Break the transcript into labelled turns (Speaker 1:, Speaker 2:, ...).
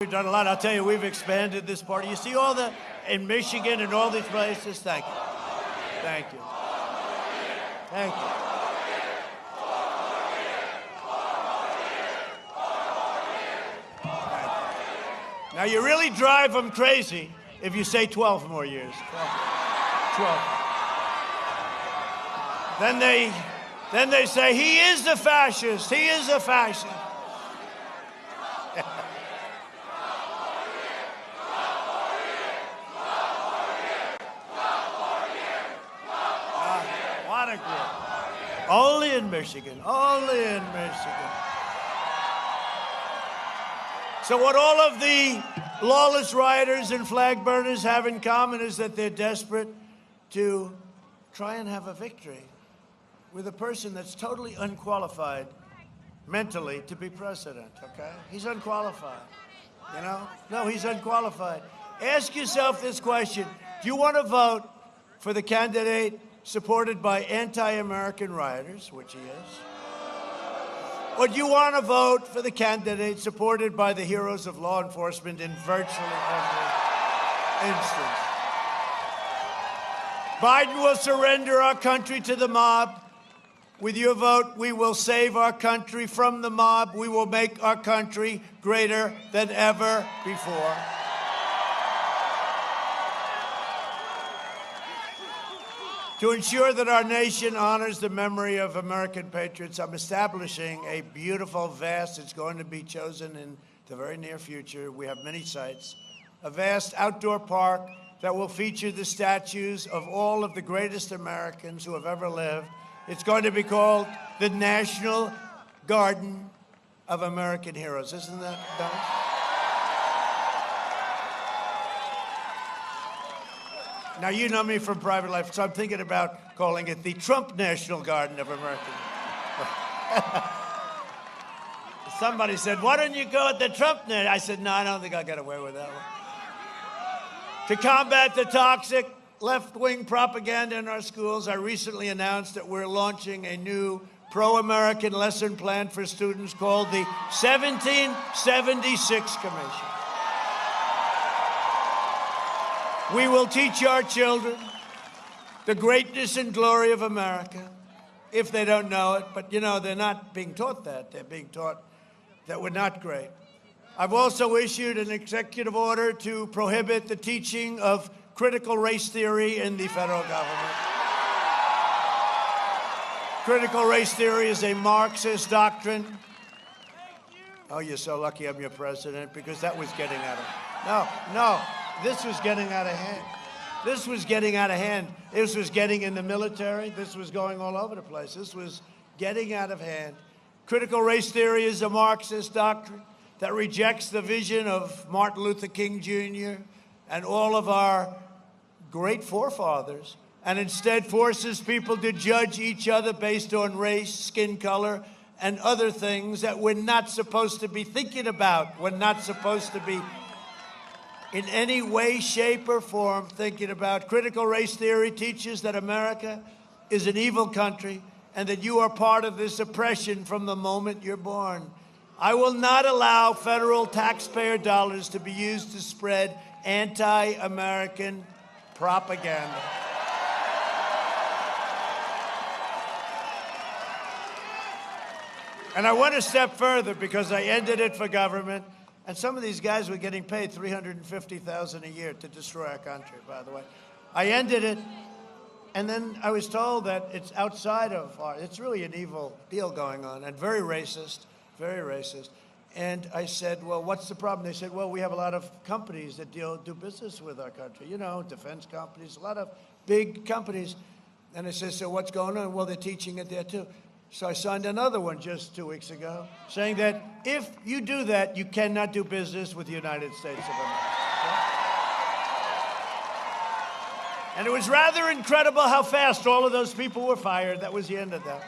Speaker 1: We've done a lot. I'll tell you, we've expanded this party. You see all the, in Michigan and all these places? Thank you. Thank you. Thank you. Now, you really drive them crazy if you say 12 more years. 12. Then they say, he is a fascist. He is a fascist. What a group. Only in Michigan. Only in Michigan. So what all of the lawless rioters and flag burners have in common is that they're desperate to try and have a victory with a person that's totally unqualified mentally to be president, okay? He's unqualified, you know? No, he's unqualified. Ask yourself this question. Do you want to vote for the candidate supported by anti-American rioters, which he is? Or do you want to vote for the candidate supported by the heroes of law enforcement in virtually every instance? Biden will surrender our country to the mob. With your vote, we will save our country from the mob. We will make our country greater than ever before. To ensure that our nation honors the memory of American patriots, I'm establishing a beautiful, vast, it's going to be chosen in the very near future. We have many sites. A vast outdoor park that will feature the statues of all of the greatest Americans who have ever lived. It's going to be called the National Garden of American Heroes. Isn't that nice? Now, you know me from private life, so I'm thinking about calling it the Trump National Garden of American. Somebody said, why don't you go at the Trump National? I said, no, I don't think I'll get away with that one. To combat the toxic left-wing propaganda in our schools, I recently announced that we're launching a new pro-American lesson plan for students called the 1776 Commission. We will teach our children the greatness and glory of America, if they don't know it. But, you know, they're not being taught that. They're being taught that we're not great. I've also issued an executive order to prohibit the teaching of critical race theory in the federal government. Critical race theory is a Marxist doctrine. Oh, you're so lucky I'm your president, because that was getting out of... No. This was getting out of hand. This was getting out of hand. This was getting in the military. This was going all over the place. This was getting out of hand. Critical race theory is a Marxist doctrine that rejects the vision of Martin Luther King Jr. and all of our great forefathers, and instead forces people to judge each other based on race, skin color, and other things that we're not supposed to be thinking about. We're not supposed to be in any way, shape, or form thinking about. Critical race theory teaches that America is an evil country and that you are part of this oppression from the moment you're born. I will not allow federal taxpayer dollars to be used to spread anti-American propaganda. And I went a step further because I ended it for government. And some of these guys were getting paid $350,000 a year to destroy our country, by the way. I ended it, and then I was told that it's outside of our, it's really an evil deal going on, and very racist, very racist. And I said, well, what's the problem? They said, well, we have a lot of companies that do business with our country, you know, defense companies, a lot of big companies. And I said, so what's going on? Well, they're teaching it there too. So I signed another one just 2 weeks ago saying that if you do that, you cannot do business with the United States of America. Okay? And it was rather incredible how fast all of those people were fired. That was the end of that.